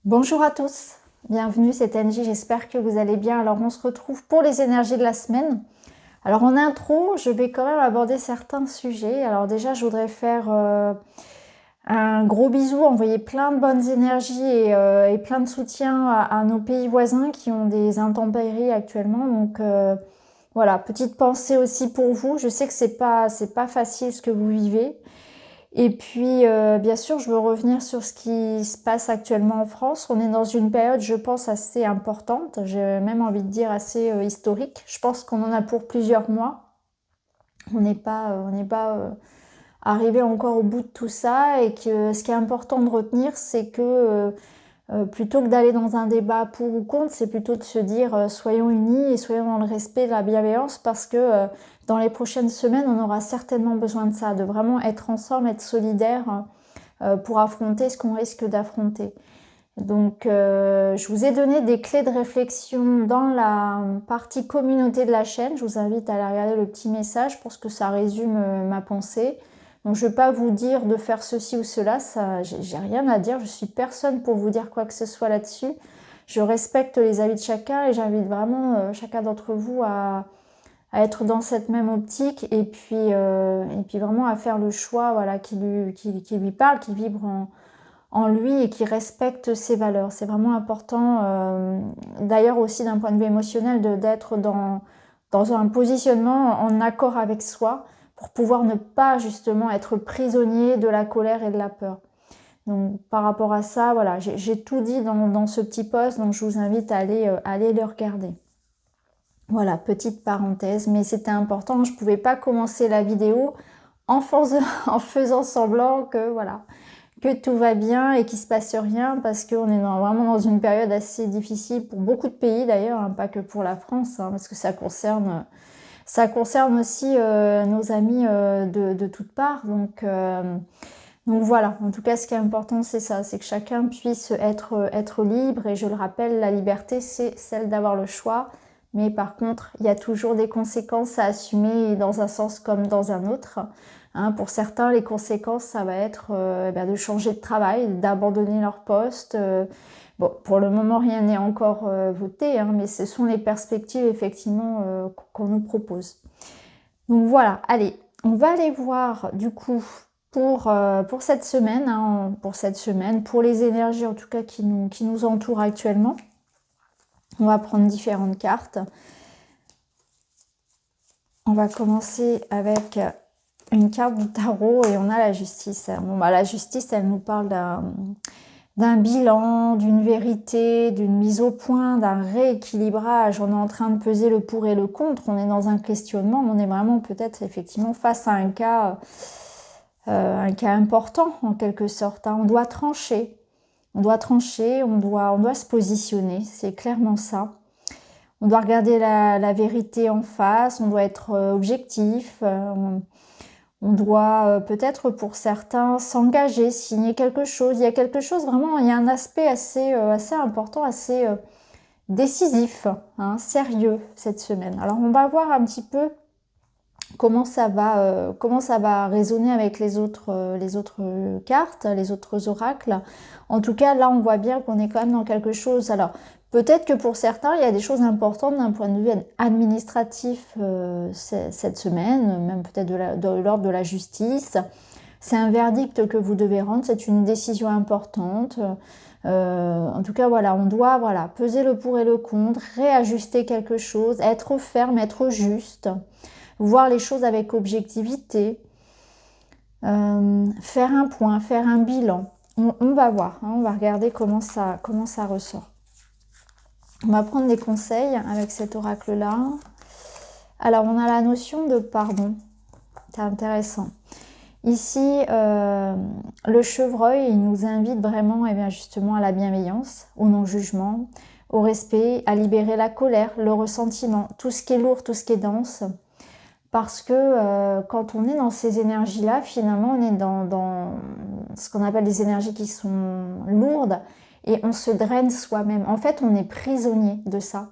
Bonjour à tous, bienvenue, c'est Angie, j'espère que vous allez bien. Alors on se retrouve pour les énergies de la semaine. Alors en intro, je vais quand même aborder certains sujets. Alors déjà, je voudrais faire un gros bisou, envoyer plein de bonnes énergies et plein de soutien à nos pays voisins qui ont des intempéries actuellement. Donc voilà, petite pensée aussi pour vous. Je sais que c'est pas facile ce que vous vivez. Et puis, bien sûr, je veux revenir sur ce qui se passe actuellement en France. On est dans une période, je pense, assez importante. J'ai même envie de dire assez historique. Je pense qu'on en a pour plusieurs mois. On n'est pas arrivé encore au bout de tout ça. Et que ce qui est important de retenir, c'est que plutôt que d'aller dans un débat pour ou contre, c'est plutôt de se dire soyons unis et soyons dans le respect et la bienveillance parce que dans les prochaines semaines, on aura certainement besoin de ça, de vraiment être ensemble, être solidaires pour affronter ce qu'on risque d'affronter. Donc, je vous ai donné des clés de réflexion dans la partie communauté de la chaîne. Je vous invite à aller regarder le petit message pour que ça résume ma pensée. Donc, je ne vais pas vous dire de faire ceci ou cela, ça, j'ai rien à dire. Je suis personne pour vous dire quoi que ce soit là-dessus. Je respecte les avis de chacun et j'invite vraiment chacun d'entre vous à être dans cette même optique et puis vraiment à faire le choix voilà, qui lui parle, qui vibre en lui et qui respecte ses valeurs. C'est vraiment important, d'ailleurs aussi d'un point de vue émotionnel, d'être dans un positionnement en accord avec soi pour pouvoir ne pas justement être prisonnier de la colère et de la peur. Donc par rapport à ça, voilà, j'ai tout dit dans ce petit post, donc je vous invite à aller le regarder. Voilà, petite parenthèse, mais c'était important, je ne pouvais pas commencer la vidéo en faisant semblant que voilà, que tout va bien et qu'il se passe rien parce qu'on est vraiment dans une période assez difficile pour beaucoup de pays d'ailleurs, hein, pas que pour la France, hein, parce que ça concerne aussi nos amis de toutes parts. Donc voilà, en tout cas ce qui est important c'est ça, c'est que chacun puisse être libre et je le rappelle, la liberté c'est celle d'avoir le choix. Mais par contre, il y a toujours des conséquences à assumer dans un sens comme dans un autre. Hein, pour certains, les conséquences, ça va être de changer de travail, d'abandonner leur poste. Bon, pour le moment, rien n'est encore voté, hein, mais ce sont les perspectives effectivement qu'on nous propose. Donc voilà, allez, on va aller voir du coup pour cette semaine, hein, pour les énergies en tout cas qui nous entourent actuellement. On va prendre différentes cartes. On va commencer avec une carte du tarot et on a la justice. Bon, la justice, elle nous parle d'un bilan, d'une vérité, d'une mise au point, d'un rééquilibrage. On est en train de peser le pour et le contre. On est dans un questionnement. On est vraiment peut-être effectivement face à un cas important en quelque sorte. Hein. On doit trancher. On doit trancher, on doit se positionner. C'est clairement ça. On doit regarder la vérité en face, on doit être objectif, on doit peut-être pour certains s'engager, signer quelque chose. Il y a quelque chose vraiment, il y a un aspect assez important, assez décisif, hein, sérieux cette semaine. Alors on va voir un petit peu comment ça va résonner avec les autres cartes, les autres oracles. En tout cas, là, on voit bien qu'on est quand même dans quelque chose. Alors, peut-être que pour certains, il y a des choses importantes d'un point de vue administratif cette semaine, même peut-être de l'ordre de la justice. C'est un verdict que vous devez rendre, c'est une décision importante. En tout cas, voilà, on doit peser le pour et le contre, réajuster quelque chose, être ferme, être juste, voir les choses avec objectivité, faire un point, faire un bilan. On va voir, hein, on va regarder comment ça ressort. On va prendre des conseils avec cet oracle-là. Alors, on a la notion de pardon. C'est intéressant. Ici, le chevreuil, il nous invite vraiment justement à la bienveillance, au non-jugement, au respect, à libérer la colère, le ressentiment, tout ce qui est lourd, tout ce qui est dense. Parce que quand on est dans ces énergies-là, finalement, on est dans ce qu'on appelle des énergies qui sont lourdes et on se draine soi-même. En fait, on est prisonnier de ça.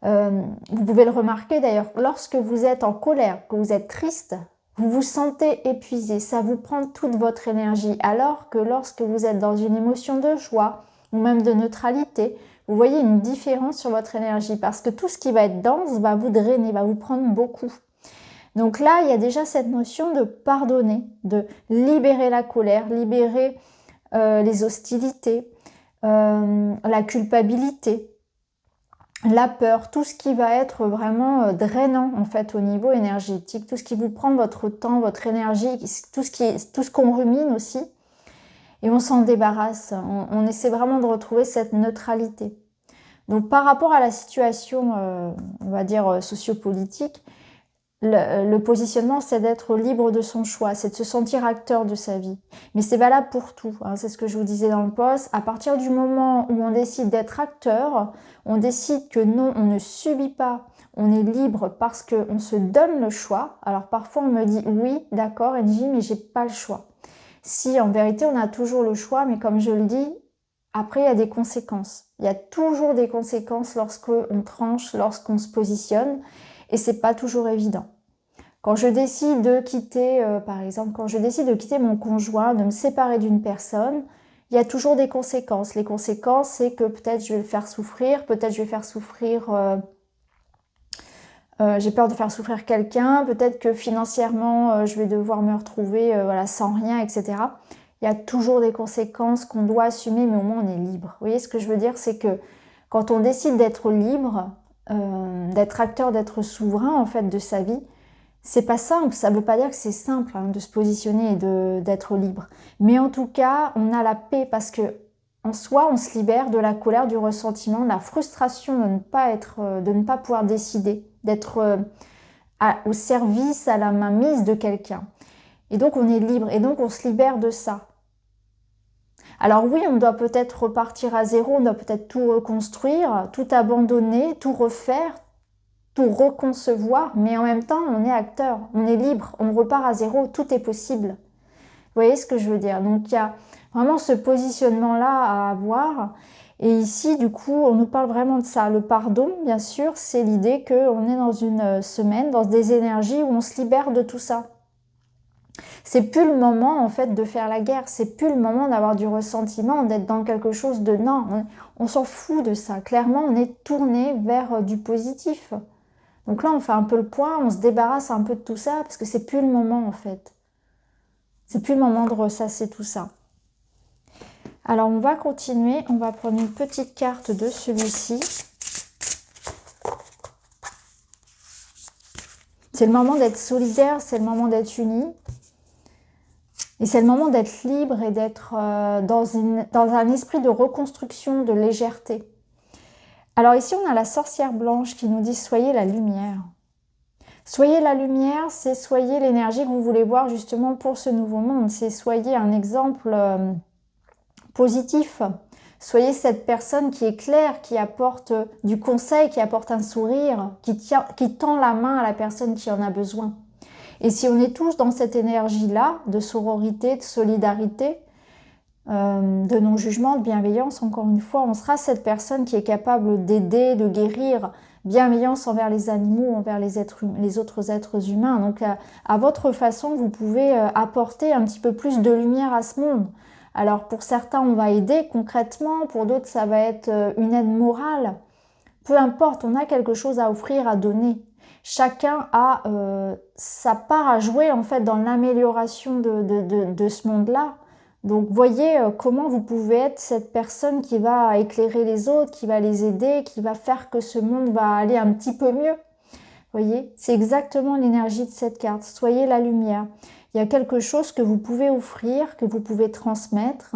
Vous pouvez le remarquer d'ailleurs, lorsque vous êtes en colère, que vous êtes triste, vous vous sentez épuisé, ça vous prend toute votre énergie. Alors que lorsque vous êtes dans une émotion de joie, ou même de neutralité. Vous voyez une différence sur votre énergie parce que tout ce qui va être dense va vous drainer, va vous prendre beaucoup. Donc là, il y a déjà cette notion de pardonner, de libérer la colère, libérer les hostilités, la culpabilité, la peur, tout ce qui va être vraiment drainant en fait au niveau énergétique, tout ce qui vous prend votre temps, votre énergie, tout ce qu'on rumine aussi, et on s'en débarrasse. On essaie vraiment de retrouver cette neutralité. Donc par rapport à la situation, on va dire sociopolitique, le positionnement, c'est d'être libre de son choix, c'est de se sentir acteur de sa vie. Mais c'est valable pour tout, hein, c'est ce que je vous disais dans le post. À partir du moment où on décide d'être acteur, on décide que non, on ne subit pas, on est libre parce qu'on se donne le choix. Alors parfois on me dit oui, d'accord, Angie, mais j'ai pas le choix. Si en vérité on a toujours le choix, mais comme je le dis, après il y a des conséquences. Il y a toujours des conséquences lorsqu'on tranche, lorsqu'on se positionne. Et c'est pas toujours évident. Quand je décide de quitter, par exemple, quand je décide de quitter mon conjoint, de me séparer d'une personne, il y a toujours des conséquences. Les conséquences, c'est que peut-être je vais le faire souffrir, peut-être je vais faire souffrir, j'ai peur de faire souffrir quelqu'un, peut-être que financièrement, je vais devoir me retrouver voilà, sans rien, etc. Il y a toujours des conséquences qu'on doit assumer, mais au moins on est libre. Vous voyez ce que je veux dire, c'est que quand on décide d'être libre, d'être acteur, d'être souverain en fait de sa vie, c'est pas simple, ça veut pas dire que c'est simple hein, de se positionner et d'être libre. Mais en tout cas, on a la paix parce que en soi, on se libère de la colère, du ressentiment, de la frustration de ne pas pouvoir décider, d'être au service, à la mainmise de quelqu'un. Et donc on est libre et donc on se libère de ça. Alors oui, on doit peut-être repartir à zéro, on doit peut-être tout reconstruire, tout abandonner, tout refaire, tout reconcevoir, mais en même temps, on est acteur, on est libre, on repart à zéro, tout est possible. Vous voyez ce que je veux dire? Donc il y a vraiment ce positionnement-là à avoir. Et ici, du coup, on nous parle vraiment de ça. Le pardon, bien sûr, c'est l'idée qu'on est dans une semaine, dans des énergies où on se libère de tout ça. C'est plus le moment en fait de faire la guerre, c'est plus le moment d'avoir du ressentiment, d'être dans quelque chose de non, on s'en fout de ça. Clairement, on est tourné vers du positif. Donc là, on fait un peu le point, on se débarrasse un peu de tout ça parce que c'est plus le moment en fait. C'est plus le moment de ressasser tout ça. Alors on va continuer, on va prendre une petite carte de celui-ci. C'est le moment d'être solidaire, c'est le moment d'être unis. Et c'est le moment d'être libre et d'être dans un esprit de reconstruction, de légèreté. Alors ici, on a la sorcière blanche qui nous dit « Soyez la lumière ». Soyez la lumière, c'est soyez l'énergie que vous voulez voir justement pour ce nouveau monde. C'est soyez un exemple positif. Soyez cette personne qui éclaire, qui apporte du conseil, qui apporte un sourire, qui tend la main à la personne qui en a besoin. Et si on est tous dans cette énergie-là, de sororité, de solidarité, de non-jugement, de bienveillance, encore une fois, on sera cette personne qui est capable d'aider, de guérir, bienveillance envers les animaux, envers les autres êtres humains. Donc à votre façon, vous pouvez apporter un petit peu plus de lumière à ce monde. Alors pour certains, on va aider concrètement, pour d'autres, ça va être une aide morale. Peu importe, on a quelque chose à offrir, à donner. Chacun a sa part à jouer en fait dans l'amélioration de ce monde-là. Donc voyez comment vous pouvez être cette personne qui va éclairer les autres, qui va les aider, qui va faire que ce monde va aller un petit peu mieux. Voyez, c'est exactement l'énergie de cette carte. Soyez la lumière. Il y a quelque chose que vous pouvez offrir, que vous pouvez transmettre.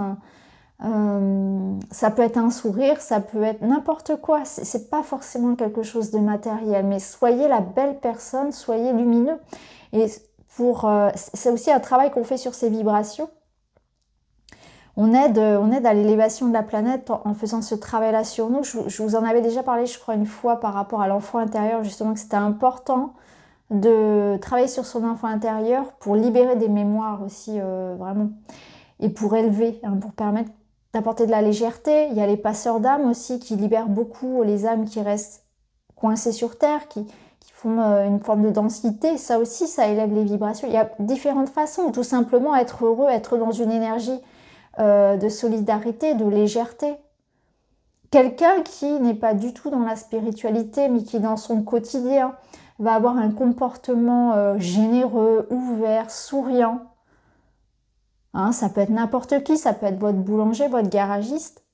Ça peut être un sourire, ça peut être n'importe quoi. C'est pas forcément quelque chose de matériel, mais soyez la belle personne, soyez lumineux. Et c'est aussi un travail qu'on fait sur ces vibrations. On aide à l'élévation de la planète en faisant ce travail-là sur nous. Je vous en avais déjà parlé, je crois, une fois par rapport à l'enfant intérieur, justement, que c'était important de travailler sur son enfant intérieur pour libérer des mémoires aussi, vraiment. Et pour élever, hein, pour permettre d'apporter de la légèreté. Il y a les passeurs d'âmes aussi qui libèrent beaucoup les âmes qui restent coincées sur Terre, qui font une forme de densité. Ça aussi, ça élève les vibrations. Il y a différentes façons, tout simplement être heureux, être dans une énergie de solidarité, de légèreté. quelqu'un qui n'est pas du tout dans la spiritualité, mais qui dans son quotidien va avoir un comportement généreux, ouvert, souriant. Hein, ça peut être n'importe qui, ça peut être votre boulanger, votre garagiste,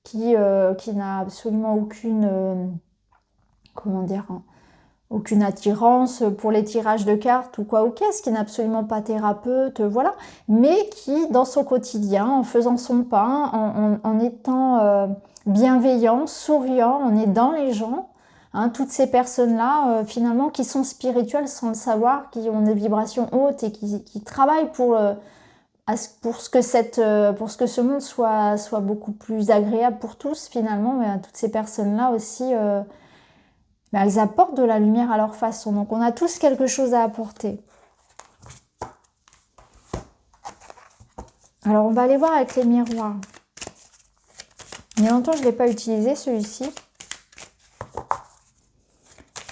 qui n'a absolument comment dire, hein, aucune attirance pour les tirages de cartes ou quoi ou qu'est-ce, qui n'est absolument pas thérapeute, voilà, mais qui, dans son quotidien, en faisant son pain, en étant bienveillant, souriant, en aidant les gens, hein, toutes ces personnes-là, finalement, qui sont spirituelles sans le savoir, qui ont des vibrations hautes et qui travaillent pour ce que ce monde soit beaucoup plus agréable pour tous, finalement, mais toutes ces personnes-là aussi, elles apportent de la lumière à leur façon. Donc on a tous quelque chose à apporter. Alors on va aller voir avec les miroirs. Il y a longtemps je ne l'ai pas utilisé celui-ci.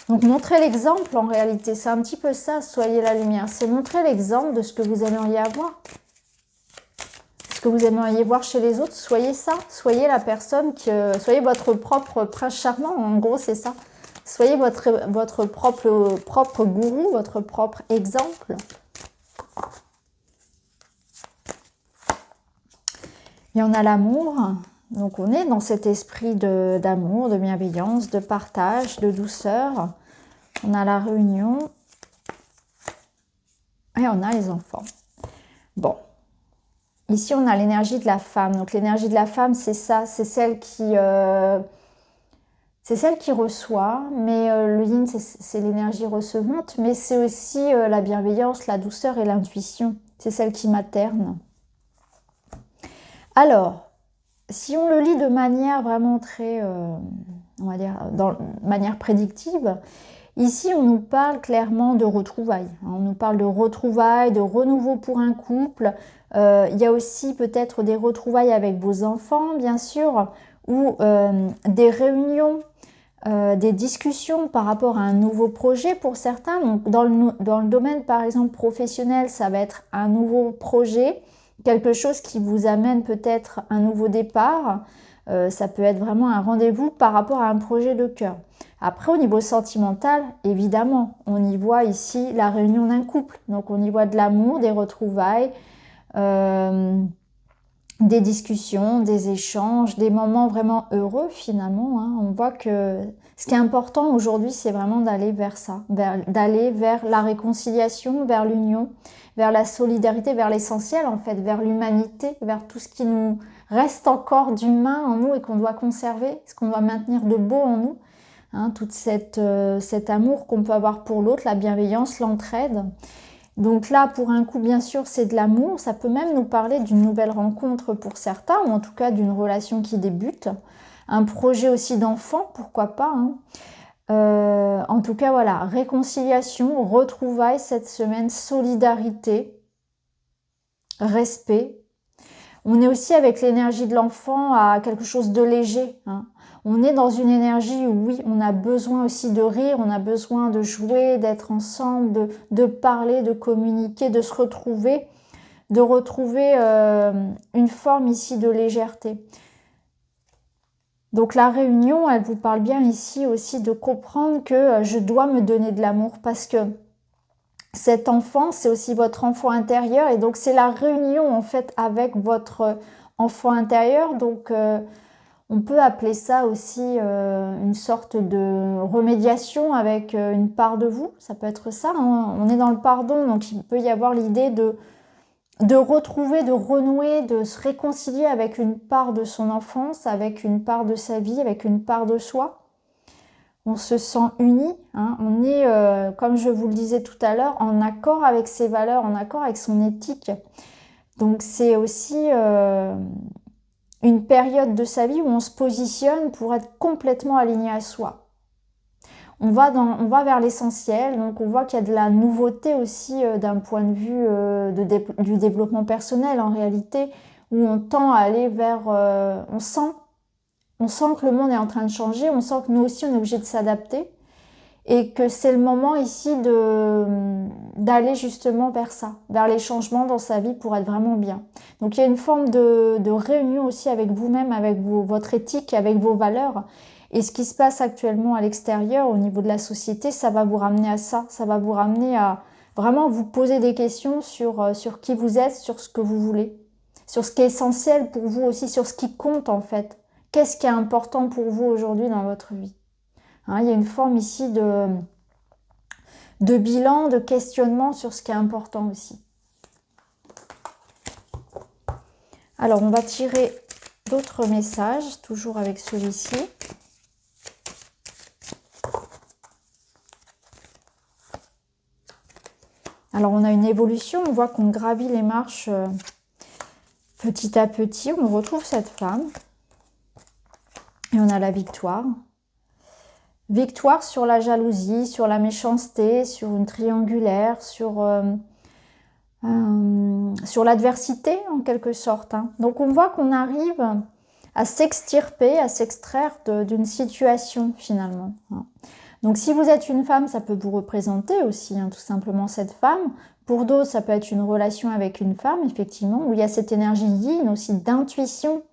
Donc montrer l'exemple en réalité, c'est un petit peu ça, soyez la lumière. C'est montrer l'exemple de ce que vous aimeriez avoir. Ce que vous aimeriez voir chez les autres, soyez ça. Soyez la personne soyez votre propre prince charmant, en gros c'est ça. Soyez votre propre gourou, votre propre exemple. Il y en a l'amour. Donc on est dans cet esprit d'amour, de bienveillance, de partage, de douceur. On a la réunion. Et on a les enfants. Bon. Ici on a l'énergie de la femme. Donc l'énergie de la femme, c'est ça. C'est celle qui reçoit, mais le yin, c'est l'énergie recevante, mais c'est aussi la bienveillance, la douceur et l'intuition. C'est celle qui materne. Alors, si on le lit de manière vraiment très, on va dire, de manière prédictive, ici on nous parle clairement de retrouvailles. On nous parle de retrouvailles, de renouveau pour un couple. Il y a aussi peut-être des retrouvailles avec vos enfants, bien sûr, ou des réunions, des discussions par rapport à un nouveau projet pour certains. Donc, dans le domaine, par exemple, professionnel, ça va être un nouveau projet, quelque chose qui vous amène peut-être un nouveau départ. Ça peut être vraiment un rendez-vous par rapport à un projet de cœur. Après, au niveau sentimental, évidemment, on y voit ici la réunion d'un couple. Donc, on y voit de l'amour, des retrouvailles, des discussions, des échanges, des moments vraiment heureux finalement. Hein. On voit que ce qui est important aujourd'hui, c'est vraiment d'aller vers ça, d'aller vers la réconciliation, vers l'union, vers la solidarité, vers l'essentiel en fait, vers l'humanité, vers tout ce qui nous reste encore d'humain en nous et qu'on doit conserver, ce qu'on doit maintenir de beau en nous. Hein, tout cet amour qu'on peut avoir pour l'autre, la bienveillance, l'entraide. Donc là, pour un coup, bien sûr, c'est de l'amour. Ça peut même nous parler d'une nouvelle rencontre pour certains, ou en tout cas d'une relation qui débute. Un projet aussi d'enfant, pourquoi pas. Hein. En tout cas, voilà, réconciliation, retrouvailles cette semaine, solidarité, respect. On est aussi avec l'énergie de l'enfant à quelque chose de léger. Hein. On est dans une énergie où oui, on a besoin aussi de rire, on a besoin de jouer, d'être ensemble, de parler, de communiquer, de se retrouver, de retrouver une forme ici de légèreté. Donc la réunion, elle vous parle bien ici aussi de comprendre que je dois me donner de l'amour parce que cet enfant, c'est aussi votre enfant intérieur et donc c'est la réunion en fait avec votre enfant intérieur. Donc on peut appeler ça aussi une sorte de remédiation avec une part de vous. Ça peut être ça, hein. On est dans le pardon, donc il peut y avoir l'idée de retrouver, de renouer, de se réconcilier avec une part de son enfance, avec une part de sa vie, avec une part de soi. On se sent uni, hein. On est, comme je vous le disais tout à l'heure, en accord avec ses valeurs, en accord avec son éthique. Donc c'est aussi une période de sa vie où on se positionne pour être complètement aligné à soi. On va vers l'essentiel, donc on voit qu'il y a de la nouveauté aussi d'un point de vue du développement personnel en réalité, où on tend à aller vers... on sent que le monde est en train de changer, on sent que nous aussi on est obligé de s'adapter. et que c'est le moment ici d'aller justement vers ça, vers les changements dans sa vie pour être vraiment bien. Donc il y a une forme de réunion aussi avec vous-même, avec votre éthique, avec vos valeurs. Et ce qui se passe actuellement à l'extérieur, au niveau de la société, ça va vous ramener à ça. Ça va vous ramener à vraiment vous poser des questions sur qui vous êtes, sur ce que vous voulez, sur ce qui est essentiel pour vous aussi, sur ce qui compte en fait. Qu'est-ce qui est important pour vous aujourd'hui dans votre vie? Hein, il y a une forme ici de bilan, de questionnement sur ce qui est important aussi. Alors, on va tirer d'autres messages, toujours avec celui-ci. Alors, on a une évolution, on voit qu'on gravit les marches petit à petit. On retrouve cette femme. Et on a la victoire. Victoire sur la jalousie, sur la méchanceté, sur une triangulaire, sur l'adversité en quelque sorte. Hein. Donc on voit qu'on arrive à s'extirper, à s'extraire d'une situation finalement. Hein. Donc si vous êtes une femme, ça peut vous représenter aussi, hein, tout simplement cette femme. Pour d'autres, ça peut être une relation avec une femme, effectivement, où il y a cette énergie yin aussi d'intuition,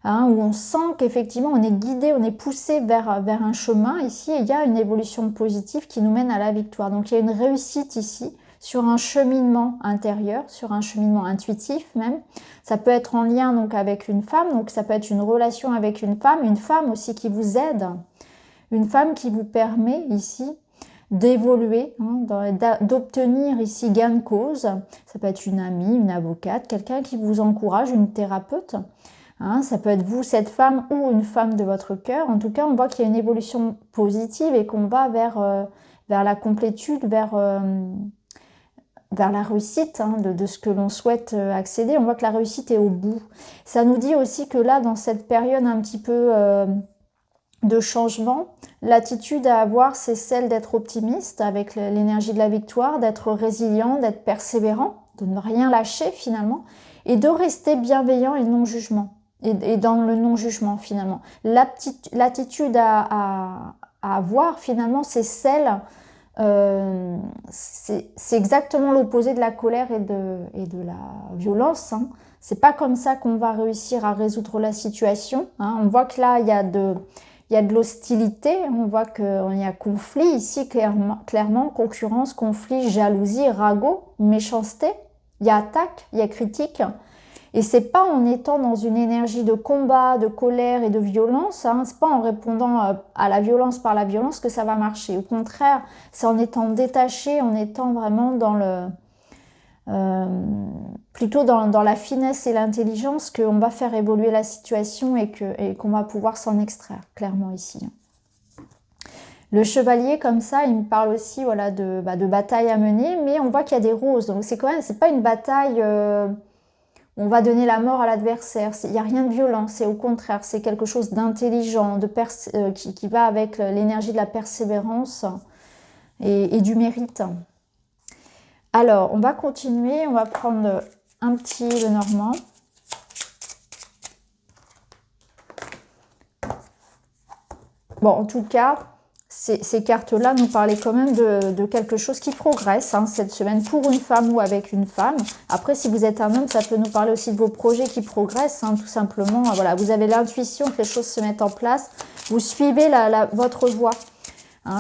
hein, où on sent qu'effectivement on est guidé, on est poussé vers un chemin ici, et il y a une évolution positive qui nous mène à la victoire. Donc il y a une réussite ici, sur un cheminement intérieur, sur un cheminement intuitif même. Ça peut être en lien donc avec une femme, donc ça peut être une relation avec une femme aussi qui vous aide, une femme qui vous permet ici d'évoluer, hein, d'obtenir ici gain de cause. Ça peut être une amie, une avocate, quelqu'un qui vous encourage, une thérapeute. Hein, ça peut être vous, cette femme, ou une femme de votre cœur. En tout cas, on voit qu'il y a une évolution positive et qu'on va vers la complétude, vers la réussite, hein, de ce que l'on souhaite accéder. On voit que la réussite est au bout. Ça nous dit aussi que là, dans cette période un petit peu de changement, l'attitude à avoir, c'est celle d'être optimiste avec l'énergie de la victoire, d'être résilient, d'être persévérant, de ne rien lâcher finalement, et de rester bienveillant et non-jugement. Et dans le non-jugement finalement. L'attitude à avoir finalement, c'est celle... c'est exactement l'opposé de la colère et de la violence. Hein. C'est pas comme ça qu'on va réussir à résoudre la situation. Hein. On voit que là, il y a de l'hostilité, on voit qu'il y a conflit ici, clairement, concurrence, conflit, jalousie, ragot, méchanceté. Il y a attaque, il y a critique. Et c'est pas en étant dans une énergie de combat, de colère et de violence, hein, c'est pas en répondant à la violence par la violence que ça va marcher. Au contraire, c'est en étant détaché, en étant vraiment plutôt dans la finesse et l'intelligence qu'on va faire évoluer la situation et qu'on va pouvoir s'en extraire, clairement ici. Le chevalier, comme ça, il me parle aussi voilà, de bataille à mener, mais on voit qu'il y a des roses. Donc c'est pas une bataille... on va donner la mort à l'adversaire. Il n'y a rien de violent, c'est au contraire, c'est quelque chose d'intelligent, qui va avec l'énergie de la persévérance et du mérite. Alors, on va continuer, on va prendre un petit Lenormand. Bon, en tout cas, ces cartes-là nous parlaient quand même de quelque chose qui progresse hein, cette semaine pour une femme ou avec une femme. Après, si vous êtes un homme, ça peut nous parler aussi de vos projets qui progressent, hein, tout simplement. Voilà, vous avez l'intuition que les choses se mettent en place. Vous suivez votre voie. Hein,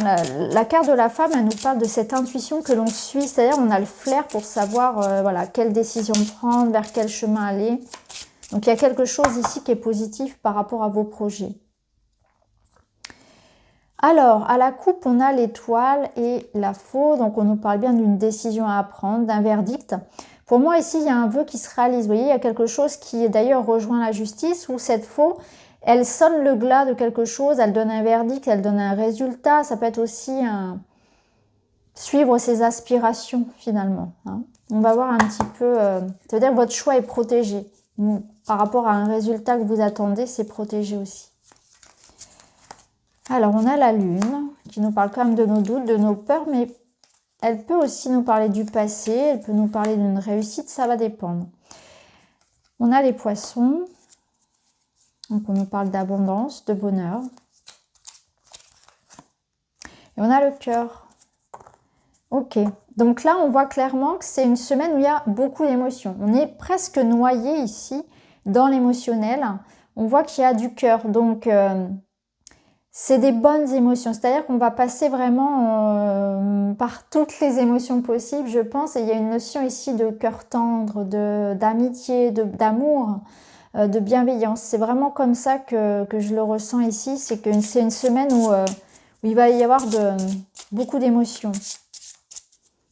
la carte de la femme, elle nous parle de cette intuition que l'on suit. C'est-à-dire, on a le flair pour savoir voilà, quelle décision prendre, vers quel chemin aller. Donc, il y a quelque chose ici qui est positif par rapport à vos projets. Alors, à la coupe, on a l'étoile et la faux. Donc, on nous parle bien d'une décision à prendre, d'un verdict. Pour moi, ici, il y a un vœu qui se réalise. Vous voyez, il y a quelque chose qui, d'ailleurs, rejoint la justice, où cette faux, elle sonne le glas de quelque chose, elle donne un verdict, elle donne un résultat. Ça peut être aussi suivre ses aspirations, finalement. Hein. On va voir un petit peu... ça veut dire que votre choix est protégé. Par rapport à un résultat que vous attendez, c'est protégé aussi. Alors, on a la lune qui nous parle quand même de nos doutes, de nos peurs, mais elle peut aussi nous parler du passé, elle peut nous parler d'une réussite, ça va dépendre. On a les poissons, donc on nous parle d'abondance, de bonheur. Et on a le cœur. Ok. Donc là, on voit clairement que c'est une semaine où il y a beaucoup d'émotions. On est presque noyé ici dans l'émotionnel. On voit qu'il y a du cœur. Donc, c'est des bonnes émotions. C'est-à-dire qu'on va passer vraiment par toutes les émotions possibles, je pense. Et il y a une notion ici de cœur tendre, d'amitié, d'amour, de bienveillance. C'est vraiment comme ça que je le ressens ici. C'est que c'est une semaine où il va y avoir beaucoup d'émotions.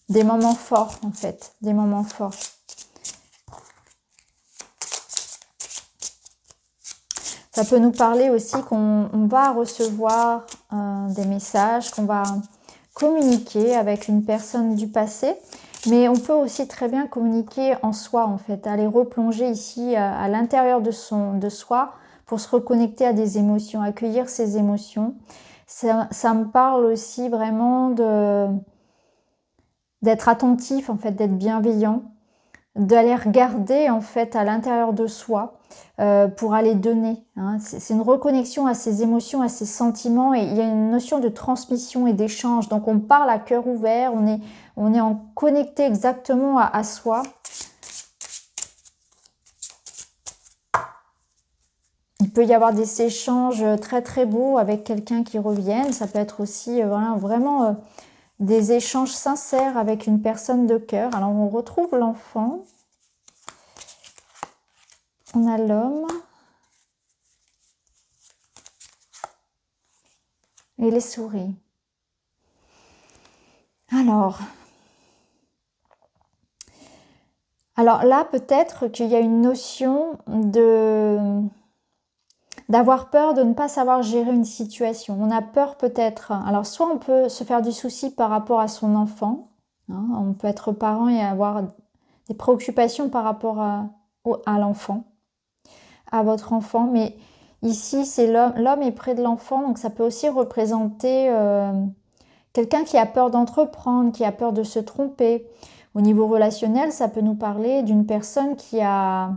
Des moments forts, en fait. Des moments forts. Ça peut nous parler aussi qu'on va recevoir des messages, qu'on va communiquer avec une personne du passé. Mais on peut aussi très bien communiquer en soi, en fait. Aller replonger ici à l'intérieur de soi pour se reconnecter à des émotions, accueillir ces émotions. Ça me parle aussi vraiment d'être attentif, en fait, d'être bienveillant, d'aller regarder en fait à l'intérieur de soi pour aller donner. Hein. C'est une reconnexion à ses émotions, à ses sentiments, et il y a une notion de transmission et d'échange. Donc on parle à cœur ouvert, on est en connecté exactement à soi. Il peut y avoir des échanges très très beaux avec quelqu'un qui revienne. Ça peut être aussi voilà, vraiment des échanges sincères avec une personne de cœur. Alors on retrouve l'enfant. On a l'homme. Et les souris. Alors là, peut-être qu'il y a une notion d'avoir peur de ne pas savoir gérer une situation. On a peur peut-être. Alors soit on peut se faire du souci par rapport à son enfant. Hein, on peut être parent et avoir des préoccupations par rapport à l'enfant, à votre enfant. Mais ici, c'est l'homme est près de l'enfant, donc ça peut aussi représenter quelqu'un qui a peur d'entreprendre, qui a peur de se tromper. Au niveau relationnel, ça peut nous parler d'une personne qui a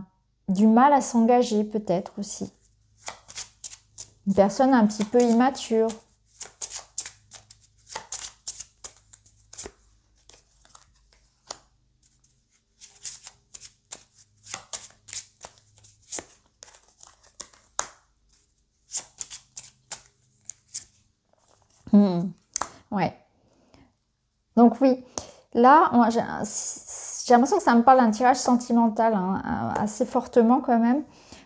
du mal à s'engager, peut-être aussi. Une personne un petit peu immature. Ouais. Donc oui, là, j'ai l'impression que ça me parle d'un tirage sentimental, hein, assez fortement quand même.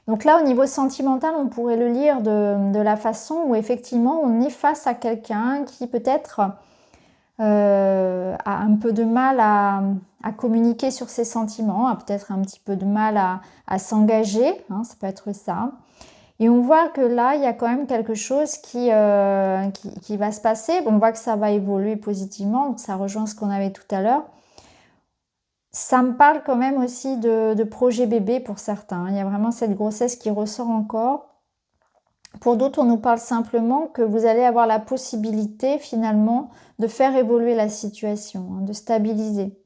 Donc là, au niveau sentimental, on pourrait le lire de la façon où effectivement, on est face à quelqu'un qui peut-être a un peu de mal à communiquer sur ses sentiments, a peut-être un petit peu de mal à s'engager, hein, ça peut être ça. Et on voit que là, il y a quand même quelque chose qui va se passer. Bon, on voit que ça va évoluer positivement, donc ça rejoint ce qu'on avait tout à l'heure. Ça me parle quand même aussi de projet bébé pour certains. Il y a vraiment cette grossesse qui ressort encore. Pour d'autres, on nous parle simplement que vous allez avoir la possibilité finalement de faire évoluer la situation, hein, de stabiliser.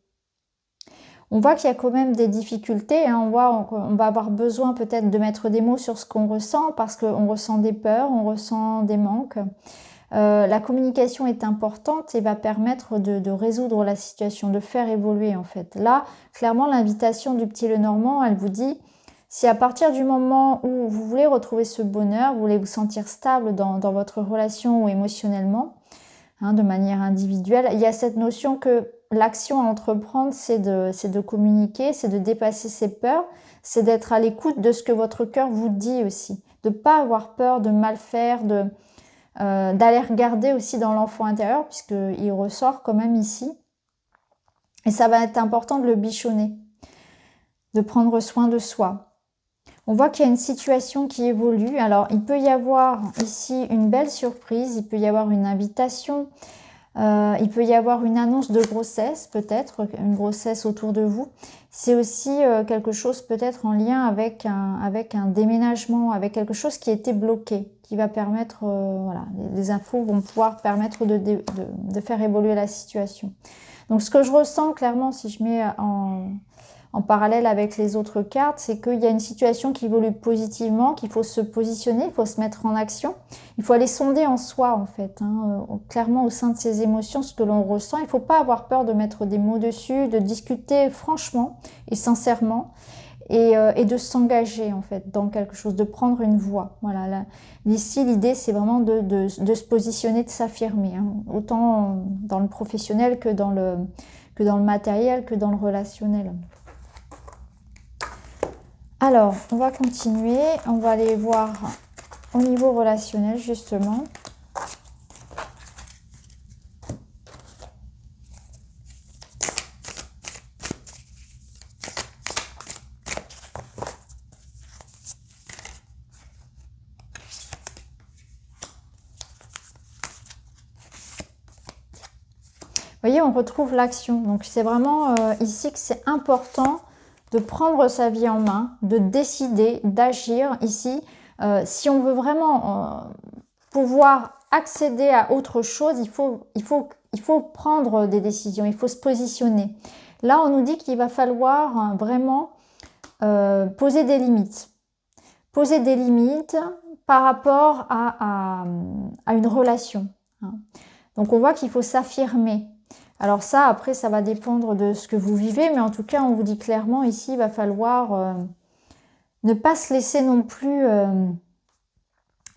On voit qu'il y a quand même des difficultés, hein. On va avoir besoin peut-être de mettre des mots sur ce qu'on ressent parce qu'on ressent des peurs, on ressent des manques. La communication est importante et va permettre de résoudre la situation, de faire évoluer en fait. Là, clairement, l'invitation du petit Lenormand, elle vous dit, si à partir du moment où vous voulez retrouver ce bonheur, vous voulez vous sentir stable dans votre relation ou émotionnellement, hein, de manière individuelle, il y a cette notion que l'action à entreprendre, c'est de communiquer, c'est de dépasser ses peurs, c'est d'être à l'écoute de ce que votre cœur vous dit aussi, de ne pas avoir peur de mal faire, d'aller regarder aussi dans l'enfant intérieur, puisqu'il ressort quand même ici. Et ça va être important de le bichonner, de prendre soin de soi. On voit qu'il y a une situation qui évolue. Alors, il peut y avoir ici une belle surprise, il peut y avoir une invitation, il peut y avoir une annonce de grossesse, peut-être, une grossesse autour de vous. C'est aussi quelque chose peut-être en lien avec un déménagement, avec quelque chose qui a été bloqué, qui va permettre, voilà, les infos vont pouvoir permettre de faire évoluer la situation. Donc ce que je ressens clairement, si je mets en en parallèle avec les autres cartes, c'est qu'il y a une situation qui évolue positivement, qu'il faut se positionner, il faut se mettre en action. Il faut aller sonder en soi, en fait, hein, clairement au sein de ses émotions, ce que l'on ressent. Il ne faut pas avoir peur de mettre des mots dessus, de discuter franchement et sincèrement. Et de s'engager en fait dans quelque chose, de prendre une voie. Voilà, là, ici l'idée c'est vraiment de se positionner, de s'affirmer, hein, autant dans le professionnel que dans le matériel, que dans le relationnel. Alors, on va continuer, on va aller voir au niveau relationnel justement. Vous voyez, on retrouve l'action. Donc, c'est vraiment ici que c'est important de prendre sa vie en main, de décider, d'agir. Ici, si on veut vraiment pouvoir accéder à autre chose, il faut prendre des décisions, il faut se positionner. Là, on nous dit qu'il va falloir vraiment poser des limites. Poser des limites par rapport à une relation. Hein. Donc, on voit qu'il faut s'affirmer. Alors ça, après, ça va dépendre de ce que vous vivez, mais en tout cas, on vous dit clairement ici, il va falloir ne pas se laisser non plus...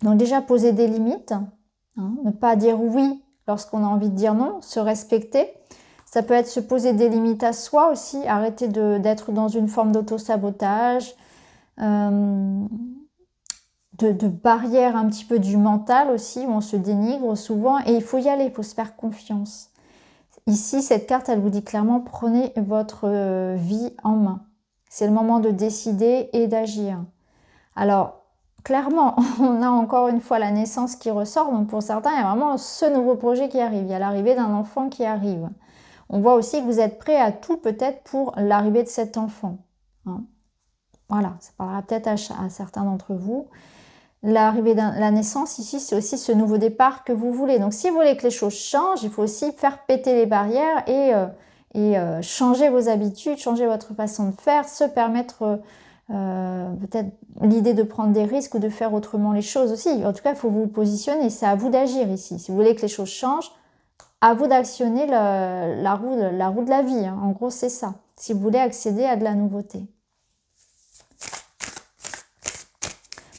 donc déjà, poser des limites, hein, ne pas dire oui lorsqu'on a envie de dire non, se respecter. Ça peut être se poser des limites à soi aussi, arrêter d'être dans une forme d'auto-sabotage, de barrière un petit peu du mental aussi, où on se dénigre souvent, et il faut y aller, il faut se faire confiance. Ici, cette carte, elle vous dit clairement, prenez votre vie en main. C'est le moment de décider et d'agir. Alors, clairement, on a encore une fois la naissance qui ressort. Donc, pour certains, il y a vraiment ce nouveau projet qui arrive. Il y a l'arrivée d'un enfant qui arrive. On voit aussi que vous êtes prêt à tout peut-être pour l'arrivée de cet enfant. Hein. Voilà, ça parlera peut-être à certains d'entre vous. L'arrivée de la naissance, ici, c'est aussi ce nouveau départ que vous voulez. Donc, si vous voulez que les choses changent, il faut aussi faire péter les barrières et changer vos habitudes, changer votre façon de faire, se permettre peut-être l'idée de prendre des risques ou de faire autrement les choses aussi. En tout cas, il faut vous positionner. C'est à vous d'agir ici. Si vous voulez que les choses changent, à vous d'actionner la roue de la vie. Hein. En gros, c'est ça. Si vous voulez accéder à de la nouveauté.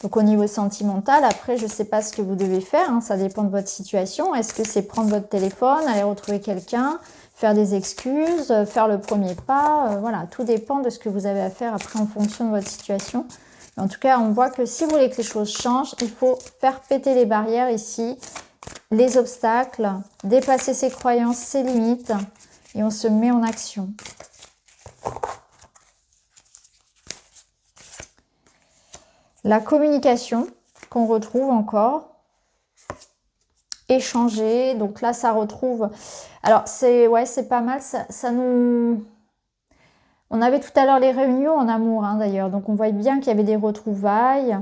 Donc au niveau sentimental, après, je ne sais pas ce que vous devez faire, hein, ça dépend de votre situation. Est-ce que c'est prendre votre téléphone, aller retrouver quelqu'un, faire des excuses, faire le premier pas, voilà, tout dépend de ce que vous avez à faire après en fonction de votre situation. En tout cas, on voit que si vous voulez que les choses changent, il faut faire péter les barrières ici, les obstacles, dépasser ses croyances, ses limites, et on se met en action. La communication qu'on retrouve encore, échanger, donc là ça retrouve, alors c'est pas mal, ça nous... On avait tout à l'heure les réunions en amour hein, d'ailleurs, donc on voit bien qu'il y avait des retrouvailles.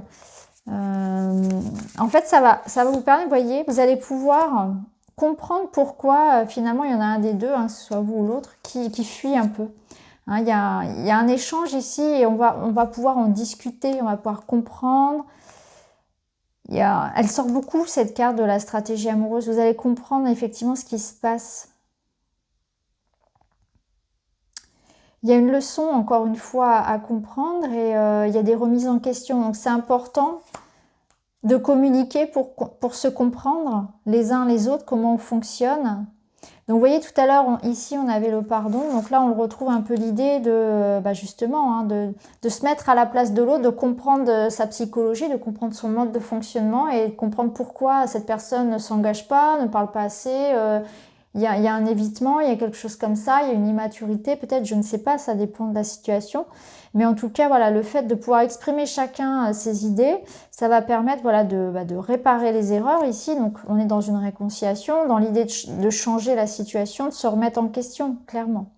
En fait ça va vous permettre, vous voyez, vous allez pouvoir comprendre pourquoi finalement il y en a un des deux, hein, que ce soit vous ou l'autre, qui fuit un peu. Hein, il y a un échange ici et on va pouvoir en discuter, on va pouvoir comprendre. Elle sort beaucoup cette carte de la stratégie amoureuse. Vous allez comprendre effectivement ce qui se passe. Il y a une leçon encore une fois à comprendre et il y a des remises en question. Donc c'est important de communiquer pour se comprendre les uns les autres, comment on fonctionne. Donc vous voyez tout à l'heure, ici on avait le pardon, donc là on le retrouve un peu l'idée de justement hein, de se mettre à la place de l'autre, de comprendre sa psychologie, de comprendre son mode de fonctionnement et de comprendre pourquoi cette personne ne s'engage pas, ne parle pas assez, il y a un évitement, il y a quelque chose comme ça, il y a une immaturité peut-être, je ne sais pas, ça dépend de la situation. Mais en tout cas, voilà, le fait de pouvoir exprimer chacun ses idées, ça va permettre voilà, de réparer les erreurs ici. Donc, on est dans une réconciliation, dans l'idée de changer la situation, de se remettre en question, clairement.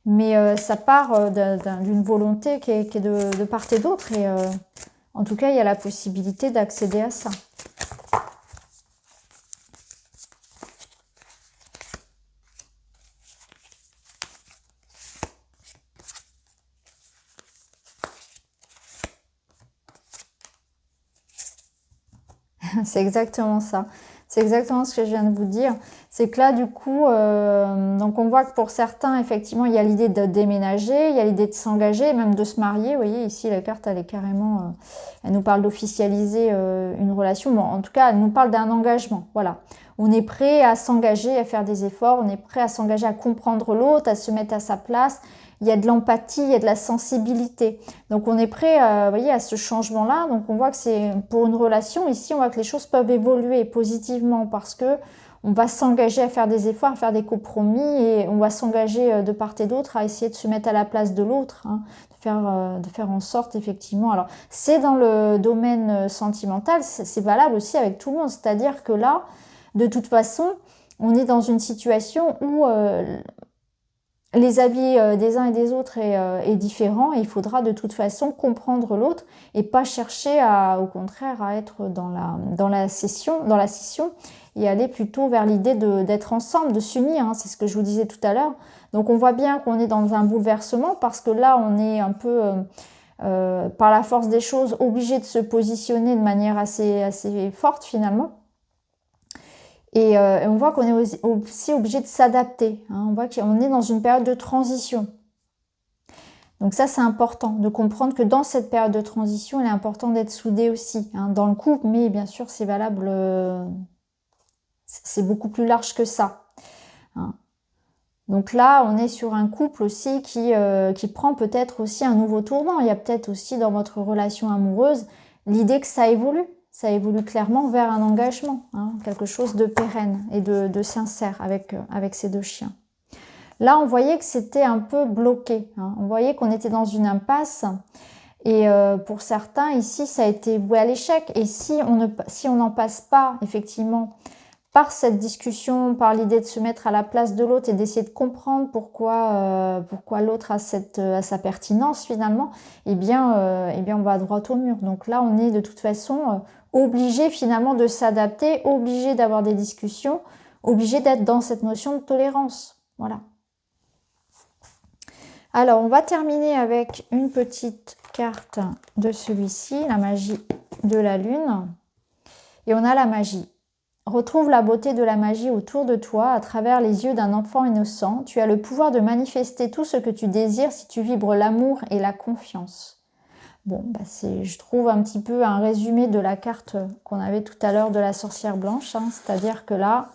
Mais ça part d'une volonté qui est de part et d'autre. Et en tout cas, il y a la possibilité d'accéder à ça. C'est exactement ça. C'est exactement ce que je viens de vous dire. C'est que là, du coup, donc on voit que pour certains, effectivement, il y a l'idée de déménager, il y a l'idée de s'engager, même de se marier. Vous voyez, ici, la carte, elle est carrément... elle nous parle d'officialiser une relation. Bon, en tout cas, elle nous parle d'un engagement. Voilà. On est prêt à s'engager, à faire des efforts. On est prêt à s'engager, à comprendre l'autre, à se mettre à sa place. Il y a de l'empathie, il y a de la sensibilité. Donc on est prêt vous voyez, à ce changement-là. Donc on voit que c'est pour une relation, ici on voit que les choses peuvent évoluer positivement parce que on va s'engager à faire des efforts, à faire des compromis et on va s'engager de part et d'autre à essayer de se mettre à la place de l'autre, hein, de faire en sorte effectivement. Alors c'est dans le domaine sentimental, c'est valable aussi avec tout le monde. C'est-à-dire que là, de toute façon, on est dans une situation où les avis des uns et des autres est différent et il faudra de toute façon comprendre l'autre et pas chercher au contraire à être dans la scission et aller plutôt vers l'idée d'être ensemble, de s'unir, hein, c'est ce que je vous disais tout à l'heure. Donc on voit bien qu'on est dans un bouleversement parce que là on est un peu par la force des choses obligé de se positionner de manière assez forte finalement. Et on voit qu'on est aussi obligé de s'adapter. Hein. On voit qu'on est dans une période de transition. Donc ça, c'est important de comprendre que dans cette période de transition, il est important d'être soudé aussi, hein, dans le couple, mais bien sûr, c'est valable, c'est beaucoup plus large que ça. Hein. Donc là, on est sur un couple aussi qui prend peut-être aussi un nouveau tournant. Il y a peut-être aussi dans votre relation amoureuse l'idée que ça évolue. Ça évolue clairement vers un engagement, hein, quelque chose de pérenne et de sincère avec ces deux chiens. Là, on voyait que c'était un peu bloqué. Hein. On voyait qu'on était dans une impasse. Et pour certains, ici, ça a été voué à l'échec. Et si on n'en passe pas, effectivement, par cette discussion, par l'idée de se mettre à la place de l'autre et d'essayer de comprendre pourquoi l'autre a sa pertinence finalement, eh bien on va droit au mur. Donc là, on est de toute façon obligé finalement de s'adapter, obligé d'avoir des discussions, obligé d'être dans cette notion de tolérance. Voilà. Alors, on va terminer avec une petite carte de celui-ci, la magie de la lune. Et on a la magie. Retrouve la beauté de la magie autour de toi à travers les yeux d'un enfant innocent. Tu as le pouvoir de manifester tout ce que tu désires si tu vibres l'amour et la confiance. Bon, c'est, je trouve un petit peu un résumé de la carte qu'on avait tout à l'heure de la sorcière blanche. Hein, c'est-à-dire que là,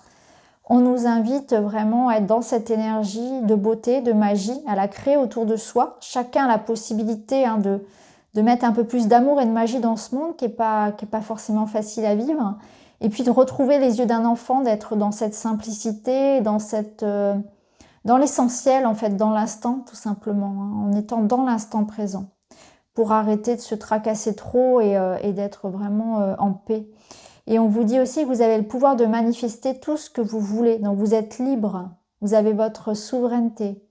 on nous invite vraiment à être dans cette énergie de beauté, de magie, à la créer autour de soi. Chacun a la possibilité de mettre un peu plus d'amour et de magie dans ce monde qui est pas forcément facile à vivre. Et puis de retrouver les yeux d'un enfant, d'être dans cette simplicité, dans l'essentiel en fait, dans l'instant tout simplement, hein, en étant dans l'instant présent, pour arrêter de se tracasser trop et d'être vraiment en paix. Et on vous dit aussi que vous avez le pouvoir de manifester tout ce que vous voulez, donc vous êtes libre, vous avez votre souveraineté.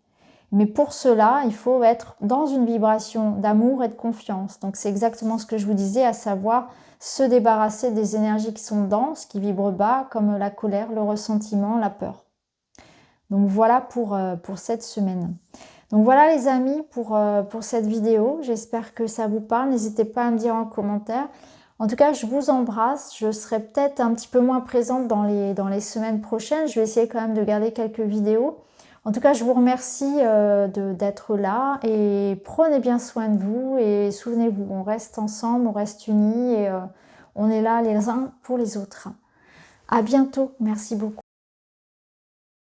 Mais pour cela, il faut être dans une vibration d'amour et de confiance. Donc c'est exactement ce que je vous disais, à savoir se débarrasser des énergies qui sont denses, qui vibrent bas, comme la colère, le ressentiment, la peur. Donc voilà pour cette semaine. Donc voilà les amis pour cette vidéo. J'espère que ça vous parle. N'hésitez pas à me dire en commentaire. En tout cas, je vous embrasse. Je serai peut-être un petit peu moins présente dans les semaines prochaines. Je vais essayer quand même de garder quelques vidéos. En tout cas, je vous remercie d'être là et prenez bien soin de vous et souvenez-vous, on reste ensemble, on reste unis et on est là les uns pour les autres. À bientôt, merci beaucoup.